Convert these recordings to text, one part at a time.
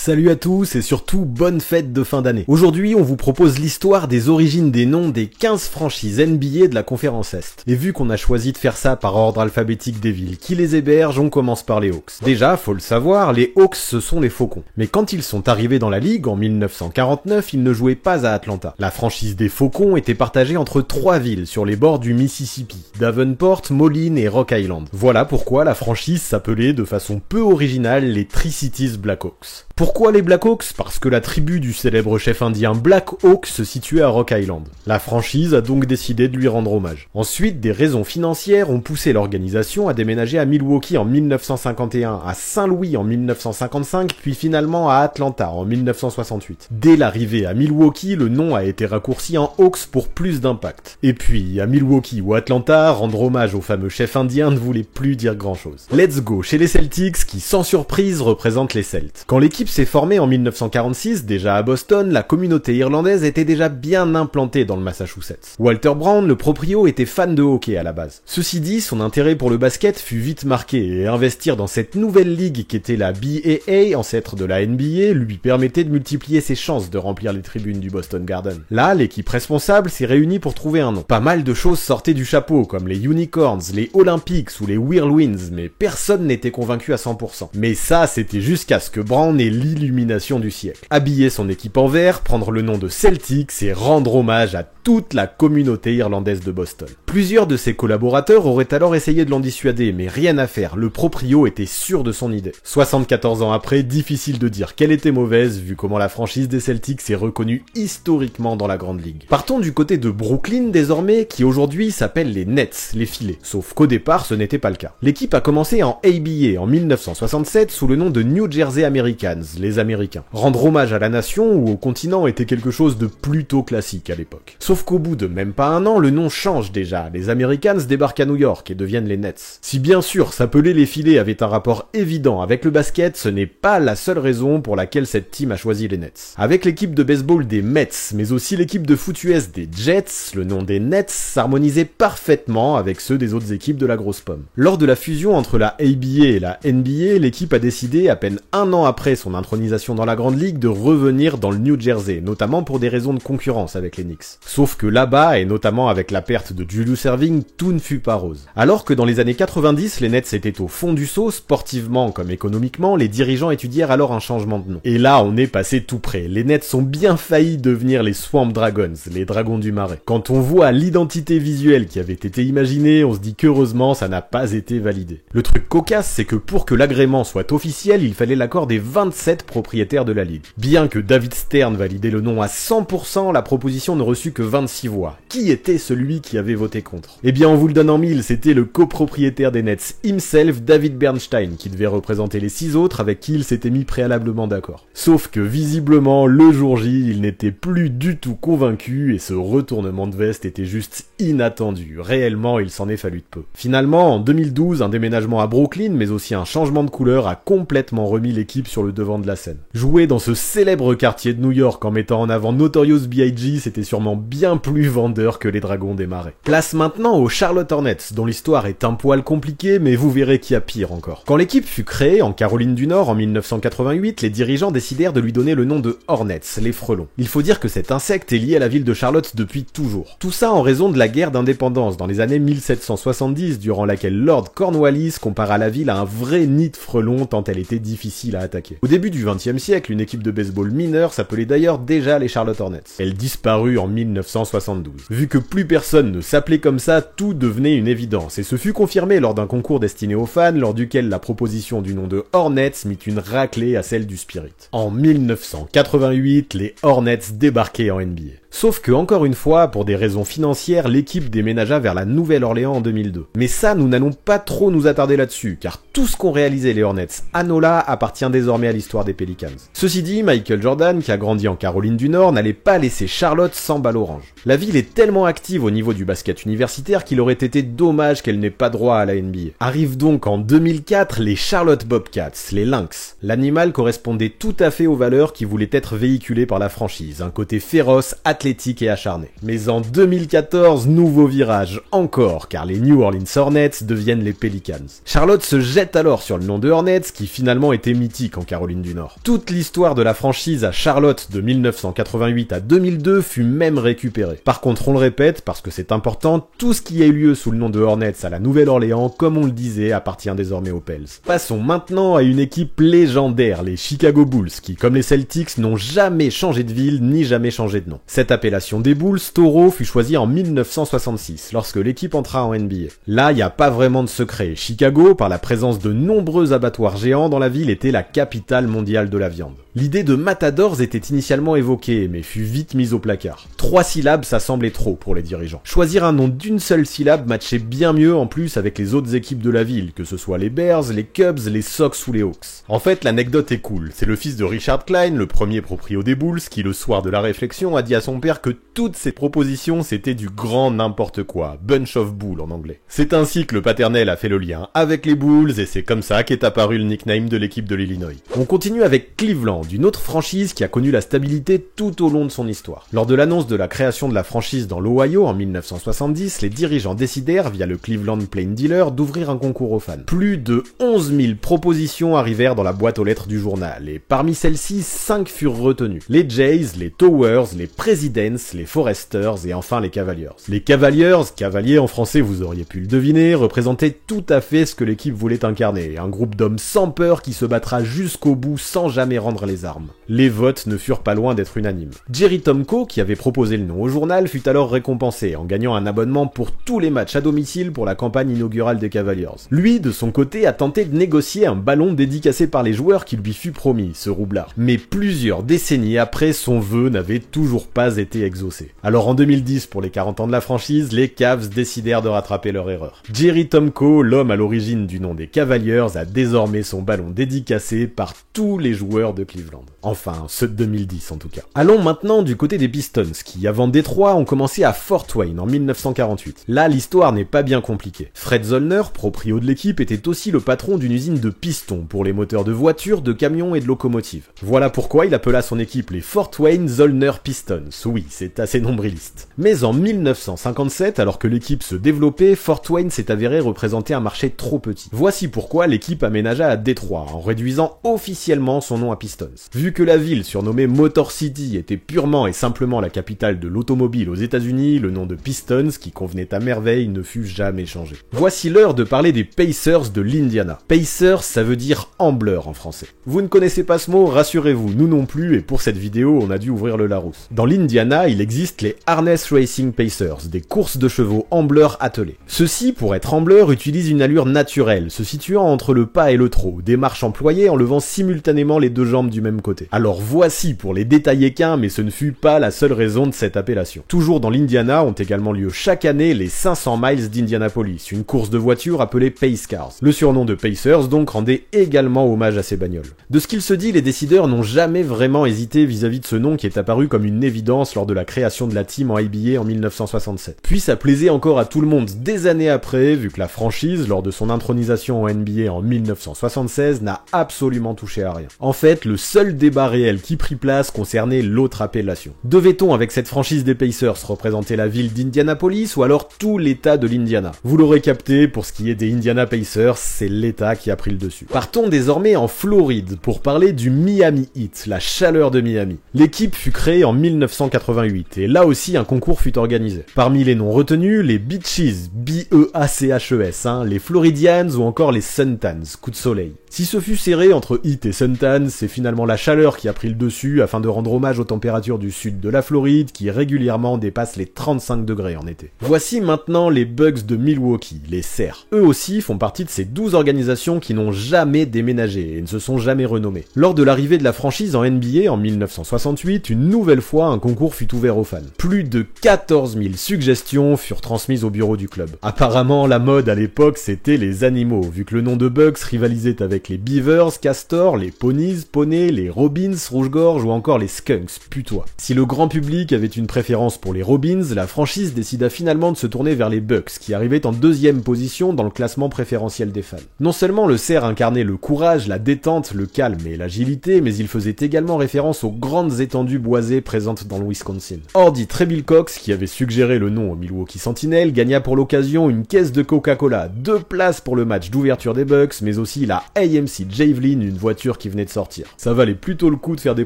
Salut à tous et surtout bonne fête de fin d'année. Aujourd'hui on vous propose l'histoire des origines des noms des 15 franchises NBA de la conférence Est. Et vu qu'on a choisi de faire ça par ordre alphabétique des villes qui les hébergent, on commence par les Hawks. Déjà, faut le savoir, les Hawks ce sont les Faucons. Mais quand ils sont arrivés dans la ligue en 1949, ils ne jouaient pas à Atlanta. La franchise des Faucons était partagée entre 3 villes sur les bords du Mississippi, Davenport, Moline et Rock Island. Voilà pourquoi la franchise s'appelait de façon peu originale les Tri-Cities Blackhawks. Pourquoi les Blackhawks? Parce que la tribu du célèbre chef indien Black Hawk se situait à Rock Island. La franchise a donc décidé de lui rendre hommage. Ensuite, des raisons financières ont poussé l'organisation à déménager à Milwaukee en 1951, à Saint-Louis en 1955, puis finalement à Atlanta en 1968. Dès l'arrivée à Milwaukee, le nom a été raccourci en Hawks pour plus d'impact. Et puis, à Milwaukee ou Atlanta, rendre hommage au fameux chef indien ne voulait plus dire grand-chose. Let's go chez les Celtics qui, sans surprise, représentent les Celts. Quand l'équipe s'est formée en 1946, déjà à Boston, la communauté irlandaise était déjà bien implantée dans le Massachusetts. Walter Brown, le proprio, était fan de hockey à la base. Ceci dit, son intérêt pour le basket fut vite marqué et investir dans cette nouvelle ligue qu'était la BAA, ancêtre de la NBA, lui permettait de multiplier ses chances de remplir les tribunes du Boston Garden. Là, l'équipe responsable s'est réunie pour trouver un nom. Pas mal de choses sortaient du chapeau, comme les Unicorns, les Olympics ou les Whirlwinds, mais personne n'était convaincu à 100%. Mais ça, c'était jusqu'à ce que Brown ait l'illumination du siècle. Habiller son équipe en vert, prendre le nom de Celtics et rendre hommage à toute la communauté irlandaise de Boston. Plusieurs de ses collaborateurs auraient alors essayé de l'en dissuader, mais rien à faire, le proprio était sûr de son idée. 74 ans après, difficile de dire qu'elle était mauvaise, vu comment la franchise des Celtics est reconnue historiquement dans la Grande Ligue. Partons du côté de Brooklyn désormais, qui aujourd'hui s'appelle les Nets, les filets. Sauf qu'au départ, ce n'était pas le cas. L'équipe a commencé en ABA en 1967 sous le nom de New Jersey Americans, les Américains. Rendre hommage à la nation ou au continent était quelque chose de plutôt classique à l'époque. Sauf qu'au bout de même pas un an, le nom change déjà. Les Americans débarquent à New York et deviennent les Nets. Si bien sûr s'appeler les filets avait un rapport évident avec le basket, ce n'est pas la seule raison pour laquelle cette team a choisi les Nets. Avec l'équipe de baseball des Mets, mais aussi l'équipe de foot US des Jets, le nom des Nets s'harmonisait parfaitement avec ceux des autres équipes de la grosse pomme. Lors de la fusion entre la ABA et la NBA, l'équipe a décidé, à peine un an après son intronisation dans la Grande Ligue, de revenir dans le New Jersey, notamment pour des raisons de concurrence avec les Knicks. Sauf que là-bas, et notamment avec la perte de Julius Erving, tout ne fut pas rose. Alors que dans les années 90, les Nets étaient au fond du seau, sportivement comme économiquement, les dirigeants étudièrent alors un changement de nom. Et là, on est passé tout près. Les Nets ont bien failli devenir les Swamp Dragons, les dragons du marais. Quand on voit l'identité visuelle qui avait été imaginée, on se dit qu'heureusement, ça n'a pas été validé. Le truc cocasse, c'est que pour que l'agrément soit officiel, il fallait l'accord des 27 propriétaires de la ligue. Bien que David Stern validait le nom à 100%, la proposition ne reçut que 26 voix. Qui était celui qui avait voté contre? Eh bien, on vous le donne en mille, c'était le copropriétaire des Nets himself, David Bernstein, qui devait représenter les 6 autres avec qui il s'était mis préalablement d'accord. Sauf que visiblement, le jour J, il n'était plus du tout convaincu et ce retournement de veste était juste inattendu. Réellement, il s'en est fallu de peu. Finalement, en 2012, un déménagement à Brooklyn, mais aussi un changement de couleur a complètement remis l'équipe sur le devant de la scène. Jouer dans ce célèbre quartier de New York en mettant en avant Notorious B.I.G., c'était sûrement bien plus vendeur que les Dragons des Marais. Place maintenant aux Charlotte Hornets, dont l'histoire est un poil compliquée, mais vous verrez qu'il y a pire encore. Quand l'équipe fut créée en Caroline du Nord en 1988, les dirigeants décidèrent de lui donner le nom de Hornets, les frelons. Il faut dire que cet insecte est lié à la ville de Charlotte depuis toujours. Tout ça en raison de la guerre d'indépendance dans les années 1770, durant laquelle Lord Cornwallis compara la ville à un vrai nid de frelons tant elle était difficile à attaquer. Au début du XXe siècle, une équipe de baseball mineure s'appelait d'ailleurs déjà les Charlotte Hornets. Elle disparut en 1972. Vu que plus personne ne s'appelait comme ça, tout devenait une évidence, et ce fut confirmé lors d'un concours destiné aux fans, lors duquel la proposition du nom de Hornets mit une raclée à celle du Spirit. En 1988, les Hornets débarquaient en NBA. Sauf que, encore une fois, pour des raisons financières, l'équipe déménagea vers la Nouvelle-Orléans en 2002. Mais ça, nous n'allons pas trop nous attarder là-dessus, car tout ce qu'ont réalisé les Hornets à Nola appartient désormais à l'histoire des Pelicans. Ceci dit, Michael Jordan, qui a grandi en Caroline du Nord, n'allait pas laisser Charlotte sans balle orange. La ville est tellement active au niveau du basket universitaire qu'il aurait été dommage qu'elle n'ait pas droit à la NBA. Arrivent donc en 2004 les Charlotte Bobcats, les Lynx. L'animal correspondait tout à fait aux valeurs qui voulaient être véhiculées par la franchise, un côté féroce, athlétique, athlétique et acharné. Mais en 2014, nouveau virage, encore, car les New Orleans Hornets deviennent les Pelicans. Charlotte se jette alors sur le nom de Hornets, qui finalement était mythique en Caroline du Nord. Toute l'histoire de la franchise à Charlotte de 1988 à 2002 fut même récupérée. Par contre, on le répète, parce que c'est important, tout ce qui a eu lieu sous le nom de Hornets à la Nouvelle-Orléans, comme on le disait, appartient désormais aux Pels. Passons maintenant à une équipe légendaire, les Chicago Bulls, qui, comme les Celtics, n'ont jamais changé de ville ni jamais changé de nom. Cette appellation des Bulls, Taureau, fut choisie en 1966, lorsque l'équipe entra en NBA. Là, y a pas vraiment de secret. Chicago, par la présence de nombreux abattoirs géants dans la ville, était la capitale mondiale de la viande. L'idée de Matadors était initialement évoquée, mais fut vite mise au placard. 3 syllabes, ça semblait trop pour les dirigeants. Choisir un nom d'une seule syllabe matchait bien mieux en plus avec les autres équipes de la ville, que ce soit les Bears, les Cubs, les Sox ou les Hawks. En fait, l'anecdote est cool. C'est le fils de Richard Klein, le premier proprio des Bulls, qui le soir de la réflexion a dit à son père que toutes ses propositions c'était du grand n'importe quoi, bunch of bull en anglais. C'est ainsi que le paternel a fait le lien avec les Bulls et c'est comme ça qu'est apparu le nickname de l'équipe de l'Illinois. On continue avec Cleveland, une autre franchise qui a connu la stabilité tout au long de son histoire. Lors de l'annonce de la création de la franchise dans l'Ohio en 1970, les dirigeants décidèrent, via le Cleveland Plain Dealer, d'ouvrir un concours aux fans. Plus de 11 000 propositions arrivèrent dans la boîte aux lettres du journal, et parmi celles-ci, 5 furent retenues. Les Jays, les Towers, les Presidents, les Foresters et enfin les Cavaliers. Les Cavaliers, cavaliers en français vous auriez pu le deviner, représentaient tout à fait ce que l'équipe voulait incarner, un groupe d'hommes sans peur qui se battra jusqu'au bout sans jamais rendre les armes. Les votes ne furent pas loin d'être unanimes. Jerry Tomko, qui avait proposé le nom au journal, fut alors récompensé en gagnant un abonnement pour tous les matchs à domicile pour la campagne inaugurale des Cavaliers. Lui, de son côté, a tenté de négocier un ballon dédicacé par les joueurs qui lui fut promis, ce roublard. Mais plusieurs décennies après, son vœu n'avait toujours pas été exaucé. Alors en 2010, pour les 40 ans de la franchise, les Cavs décidèrent de rattraper leur erreur. Jerry Tomko, l'homme à l'origine du nom des Cavaliers, a désormais son ballon dédicacé par tous les joueurs de Cleveland. Enfin, ceux de 2010 en tout cas. Allons maintenant du côté des Pistons, qui avant Détroit ont commencé à Fort Wayne en 1948. Là, l'histoire n'est pas bien compliquée. Fred Zollner, proprio de l'équipe, était aussi le patron d'une usine de pistons pour les moteurs de voitures, de camions et de locomotives. Voilà pourquoi il appela son équipe les Fort Wayne Zollner Pistons. Oui, c'est assez nombriliste. Mais en 1957, alors que l'équipe se développait, Fort Wayne s'est avéré représenter un marché trop petit. Voici pourquoi l'équipe aménagea à Détroit, en réduisant officiellement son nom à Pistons. Vu que la ville, surnommée Motor City, était purement et simplement la capitale de l'automobile aux États-Unis, le nom de Pistons, qui convenait à merveille, ne fut jamais changé. Voici l'heure de parler des Pacers de l'Indiana. Pacers, ça veut dire ambleur en français. Vous ne connaissez pas ce mot, rassurez-vous, nous non plus, et pour cette vidéo, on a dû ouvrir le Larousse. Dans l'Indiana, il existe les Harness Racing Pacers, des courses de chevaux ambleurs attelés. Ceux-ci, pour être ambleurs, utilisent une allure naturelle, se situant entre le pas et le trot, des marches employées en levant simultanément les deux jambes du même côté. Alors voici pour les détails équins, mais ce ne fut pas la seule raison de cette appellation. Toujours dans l'Indiana ont également lieu chaque année les 500 miles d'Indianapolis, une course de voitures appelée Pace Cars. Le surnom de Pacers donc rendait également hommage à ces bagnoles. De ce qu'il se dit, les décideurs n'ont jamais vraiment hésité vis-à-vis de ce nom qui est apparu comme une évidence lors de la création de la team en ABA en 1967. Puis ça plaisait encore à tout le monde des années après, vu que la franchise, lors de son intronisation en NBA en 1976, n'a absolument touché à rien. En fait, le seul débat réel qui prit place concernait l'autre appellation. Devait-on, avec cette franchise des Pacers, représenter la ville d'Indianapolis ou alors tout l'état de l'Indiana? Vous l'aurez capté, pour ce qui est des Indiana Pacers, c'est l'état qui a pris le dessus. Partons désormais en Floride pour parler du Miami Heat, la chaleur de Miami. L'équipe fut créée en 1988 et là aussi un concours fut organisé. Parmi les noms retenus, les Beaches, B-E-A-C-H-E-S, les Floridians ou encore les Suntans, coup de soleil. Si ce fut serré entre Heat et Suntans, c'est finalement la chaleur qui a pris le dessus afin de rendre hommage aux températures du sud de la Floride qui régulièrement dépassent les 35 degrés en été. Voici maintenant les Bucks de Milwaukee, les Serres. Eux aussi font partie de ces 12 organisations qui n'ont jamais déménagé et ne se sont jamais renommées. Lors de l'arrivée de la franchise en NBA en 1968, une nouvelle fois un concours fut ouvert aux fans. Plus de 14 000 suggestions furent transmises au bureau du club. Apparemment, la mode à l'époque c'était les animaux, vu que le nom de Bucks rivalisait avec avec les Beavers, Castors, les Ponies, Poneys, les Robins, Rouge-Gorge ou encore les Skunks, putois. Si le grand public avait une préférence pour les Robins, la franchise décida finalement de se tourner vers les Bucks, qui arrivaient en 2e position dans le classement préférentiel des fans. Non seulement le cerf incarnait le courage, la détente, le calme et l'agilité, mais il faisait également référence aux grandes étendues boisées présentes dans le Wisconsin. Ordy Trebill Cox, qui avait suggéré le nom au Milwaukee Sentinel, gagna pour l'occasion une caisse de Coca-Cola, 2 places pour le match d'ouverture des Bucks, mais aussi la AMC Javelin, une voiture qui venait de sortir. Ça valait plutôt le coup de faire des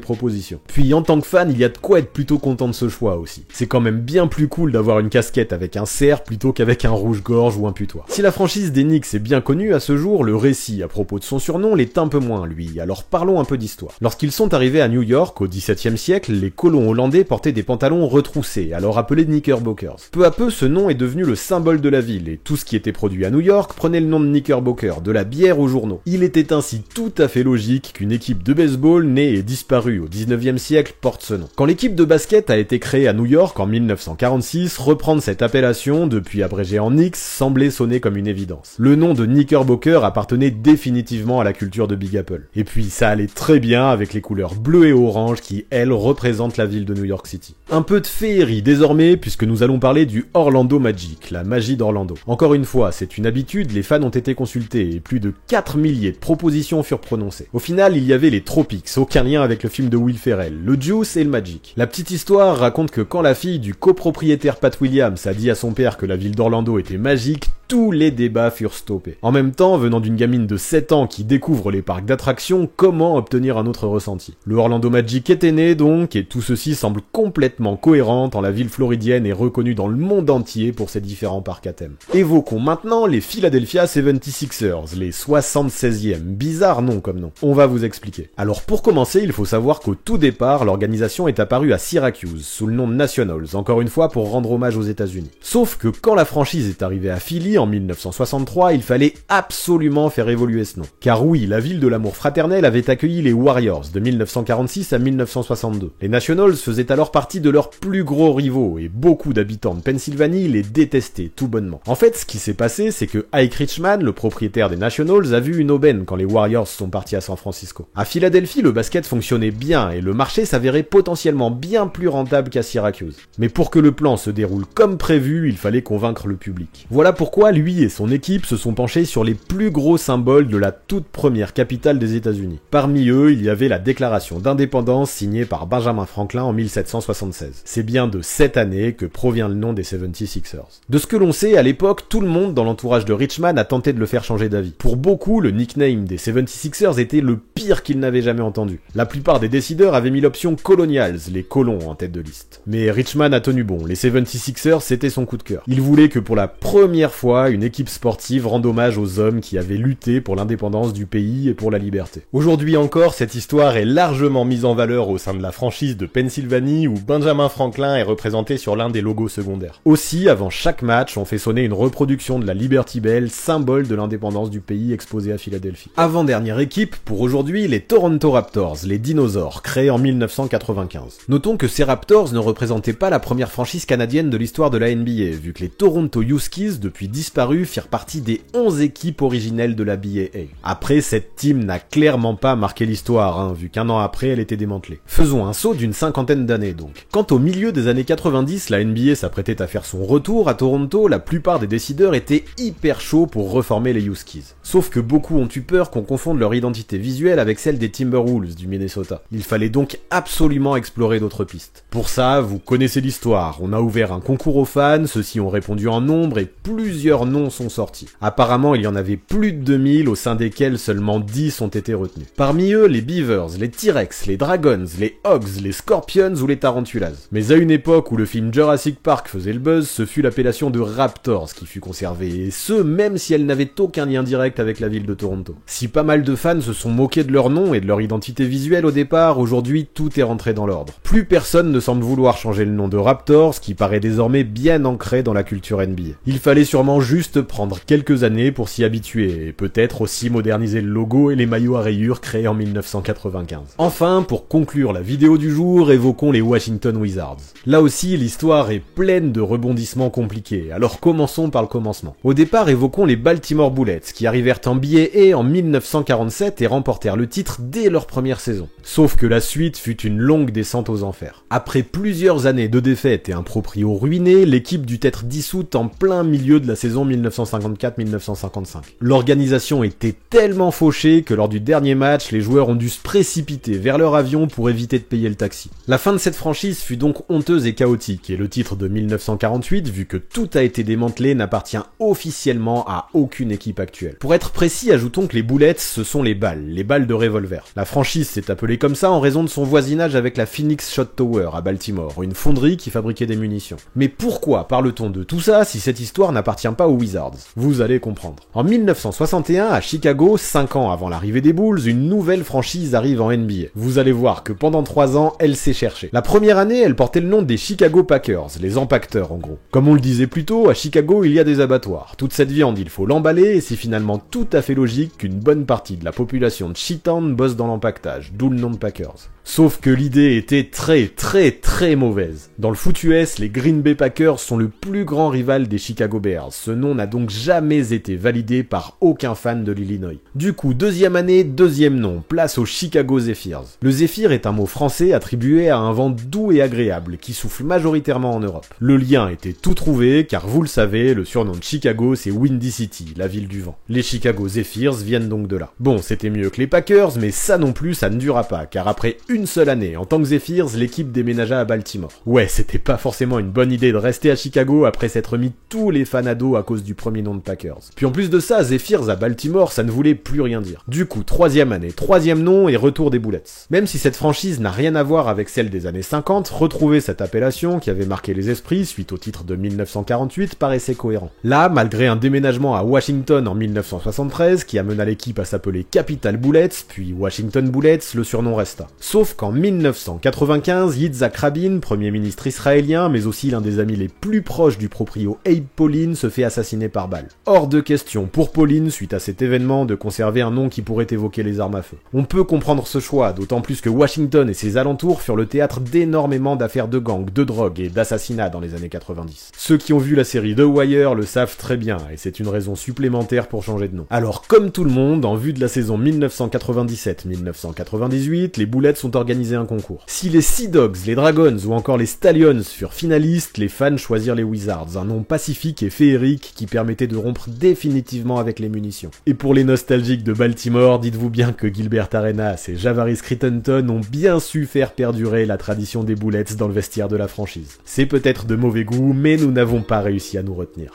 propositions. Puis en tant que fan, il y a de quoi être plutôt content de ce choix aussi. C'est quand même bien plus cool d'avoir une casquette avec un cerf plutôt qu'avec un rouge-gorge ou un putois. Si la franchise des Knicks est bien connue à ce jour, le récit à propos de son surnom l'est un peu moins, lui. Alors parlons un peu d'histoire. Lorsqu'ils sont arrivés à New York au XVIIe siècle, les colons hollandais portaient des pantalons retroussés, alors appelés Knickerbockers. Peu à peu, ce nom est devenu le symbole de la ville, et tout ce qui était produit à New York prenait le nom de Knickerbocker, de la bière aux journaux. Il était ainsi tout à fait logique qu'une équipe de baseball née et disparue au XIXe siècle porte ce nom. Quand l'équipe de basket a été créée à New York en 1946, reprendre cette appellation, depuis abrégée en Knicks, semblait sonner comme une évidence. Le nom de Knickerbocker appartenait définitivement à la culture de Big Apple. Et puis ça allait très bien avec les couleurs bleues et orange qui, elles, représentent la ville de New York City. Un peu de féerie désormais, puisque nous allons parler du Orlando Magic, la magie d'Orlando. Encore une fois, c'est une habitude, les fans ont été consultés et plus de 4 milliers de propositions furent prononcées. Au final, il y avait les Tropics, aucun lien avec le film de Will Ferrell, le Juice et le Magic. La petite histoire raconte que quand la fille du copropriétaire Pat Williams a dit à son père que la ville d'Orlando était magique, tous les débats furent stoppés. En même temps, venant d'une gamine de 7 ans qui découvre les parcs d'attractions, comment obtenir un autre ressenti? Le Orlando Magic était né donc, et tout ceci semble complètement cohérent tant la ville floridienne est reconnue dans le monde entier pour ses différents parcs à thème. Évoquons maintenant les Philadelphia 76ers, les 76e. Bizarre nom comme nom. On va vous expliquer. Alors pour commencer, il faut savoir qu'au tout départ, l'organisation est apparue à Syracuse, sous le nom de Nationals, encore une fois pour rendre hommage aux États-Unis. Sauf que quand la franchise est arrivée à Philly, en 1963, il fallait absolument faire évoluer ce nom. Car oui, la ville de l'amour fraternel avait accueilli les Warriors de 1946 à 1962. Les Nationals faisaient alors partie de leurs plus gros rivaux et beaucoup d'habitants de Pennsylvanie les détestaient tout bonnement. En fait, ce qui s'est passé, c'est que Ike Richman, le propriétaire des Nationals, a vu une aubaine quand les Warriors sont partis à San Francisco. À Philadelphie, le basket fonctionnait bien et le marché s'avérait potentiellement bien plus rentable qu'à Syracuse. Mais pour que le plan se déroule comme prévu, il fallait convaincre le public. Voilà pourquoi lui et son équipe se sont penchés sur les plus gros symboles de la toute première capitale des États-Unis. Parmi eux, il y avait la déclaration d'indépendance signée par Benjamin Franklin en 1776. C'est bien de cette année que provient le nom des 76ers. De ce que l'on sait, à l'époque, tout le monde dans l'entourage de Richman a tenté de le faire changer d'avis. Pour beaucoup, le nickname des 76ers était le pire qu'ils n'avaient jamais entendu. La plupart des décideurs avaient mis l'option Colonials, les colons en tête de liste. Mais Richman a tenu bon, les 76ers c'était son coup de cœur. Il voulait que pour la première fois, une équipe sportive rende hommage aux hommes qui avaient lutté pour l'indépendance du pays et pour la liberté. Aujourd'hui encore, cette histoire est largement mise en valeur au sein de la franchise de Pennsylvanie où Benjamin Franklin est représenté sur l'un des logos secondaires. Aussi, avant chaque match, on fait sonner une reproduction de la Liberty Bell, symbole de l'indépendance du pays exposée à Philadelphie. Avant-dernière équipe, pour aujourd'hui, les Toronto Raptors, les dinosaures, créés en 1995. Notons que ces Raptors ne représentaient pas la première franchise canadienne de l'histoire de la NBA, vu que les Toronto Huskies, depuis disparus, firent partie des 11 équipes originelles de la BAA. Après, cette team n'a clairement pas marqué l'histoire, vu qu'un an après, elle était démantelée. Faisons un saut d'une cinquantaine d'années donc. Quand au milieu des années 90, la NBA s'apprêtait à faire son retour à Toronto, la plupart des décideurs étaient hyper chauds pour reformer les Huskies. Sauf que beaucoup ont eu peur qu'on confonde leur identité visuelle avec celle des Timberwolves du Minnesota. Il fallait donc absolument explorer d'autres pistes. Pour ça, vous connaissez l'histoire, on a ouvert un concours aux fans, ceux-ci ont répondu en nombre et plusieurs noms sont sortis. Apparemment, il y en avait plus de 2000 au sein desquels seulement 10 ont été retenus. Parmi eux, les Beavers, les T-Rex, les Dragons, les Hogs, les Scorpions ou les Tarantulas. Mais à une époque où le film Jurassic Park faisait le buzz, ce fut l'appellation de Raptors qui fut conservée, et ce, même si elle n'avait aucun lien direct avec la ville de Toronto. Si pas mal de fans se sont moqués de leur nom et de leur identité visuelle au départ, aujourd'hui tout est rentré dans l'ordre. Plus personne ne semble vouloir changer le nom de Raptors, qui paraît désormais bien ancré dans la culture NBA. Il fallait sûrement vraiment juste prendre quelques années pour s'y habituer, et peut-être aussi moderniser le logo et les maillots à rayures créés en 1995. Enfin, pour conclure la vidéo du jour, évoquons les Washington Wizards. Là aussi, l'histoire est pleine de rebondissements compliqués, alors commençons par le commencement. Au départ, évoquons les Baltimore Bullets, qui arrivèrent en BAA en 1947 et remportèrent le titre dès leur première saison. Sauf que la suite fut une longue descente aux enfers. Après plusieurs années de défaites et un proprio ruiné, l'équipe dut être dissoute en plein milieu de la saison 1954-1955. L'organisation était tellement fauchée que lors du dernier match, les joueurs ont dû se précipiter vers leur avion pour éviter de payer le taxi. La fin de cette franchise fut donc honteuse et chaotique, et le titre de 1948, vu que tout a été démantelé, n'appartient officiellement à aucune équipe actuelle. Pour être précis, ajoutons que les Bullets, ce sont les balles de revolver. La franchise s'est appelée comme ça en raison de son voisinage avec la Phoenix Shot Tower à Baltimore, une fonderie qui fabriquait des munitions. Mais pourquoi parle-t-on de tout ça si cette histoire n'appartient pas aux Wizards? Vous allez comprendre. En 1961, à Chicago, 5 ans avant l'arrivée des Bulls, une nouvelle franchise arrive en NBA. Vous allez voir que pendant 3 ans, elle s'est cherchée. La première année, elle portait le nom des Chicago Packers, les empaqueteurs en gros. Comme on le disait plus tôt, à Chicago, il y a des abattoirs. Toute cette viande, il faut l'emballer, et c'est finalement tout à fait logique qu'une bonne partie de la population de Chi-Town bosse dans l'empaquetage, d'où le nom de Packers. Sauf que l'idée était très mauvaise. Dans le foot US, les Green Bay Packers sont le plus grand rival des Chicago Bears. Ce nom n'a donc jamais été validé par aucun fan de l'Illinois. Du coup, deuxième année, deuxième nom, place aux Chicago Zephyrs. Le zéphyr est un mot français attribué à un vent doux et agréable qui souffle majoritairement en Europe. Le lien était tout trouvé car vous le savez, le surnom de Chicago c'est Windy City, la ville du vent. Les Chicago Zephyrs viennent donc de là. Bon, c'était mieux que les Packers, mais ça non plus, ça ne dura pas, car après une seule année, en tant que Zephyrs, l'équipe déménagea à Baltimore. Ouais, c'était pas forcément une bonne idée de rester à Chicago après s'être mis tous les fans à dos à cause du premier nom de Packers. Puis en plus de ça, Zephyrs à Baltimore, ça ne voulait plus rien dire. Du coup, troisième année, troisième nom et retour des Bullets. Même si cette franchise n'a rien à voir avec celle des années 50, retrouver cette appellation qui avait marqué les esprits suite au titre de 1948 paraissait cohérent. Là, malgré un déménagement à Washington en 1973 qui amena l'équipe à s'appeler Capital Bullets, puis Washington Bullets, le surnom resta. Sauf qu'en 1995, Yitzhak Rabin, premier ministre israélien, mais aussi l'un des amis les plus proches du proprio Abe Pauline, se fait assassiner par balle. Hors de question pour Pauline, suite à cet événement, de conserver un nom qui pourrait évoquer les armes à feu. On peut comprendre ce choix, d'autant plus que Washington et ses alentours furent le théâtre d'énormément d'affaires de gangs, de drogue et d'assassinats dans les années 90. Ceux qui ont vu la série The Wire le savent très bien, et c'est une raison supplémentaire pour changer de nom. Alors, comme tout le monde, en vue de la saison 1997-1998, les Bullets ont organisé un concours. Si les Sea Dogs, les Dragons ou encore les Stallions furent finalistes, les fans choisirent les Wizards, un nom pacifique et féerique qui permettait de rompre définitivement avec les munitions. Et pour les nostalgiques de Baltimore, dites-vous bien que Gilbert Arenas et Javaris Crittenton ont bien su faire perdurer la tradition des Bullets dans le vestiaire de la franchise. C'est peut-être de mauvais goût, mais nous n'avons pas réussi à nous retenir.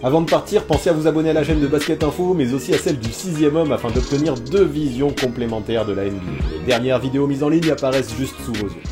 Avant de partir, pensez à vous abonner à la chaîne de Basket Info, mais aussi à celle du 6ème homme afin d'obtenir 2 visions complémentaires de la NBA. Les dernières vidéos mises en ligne apparaissent juste sous vos yeux.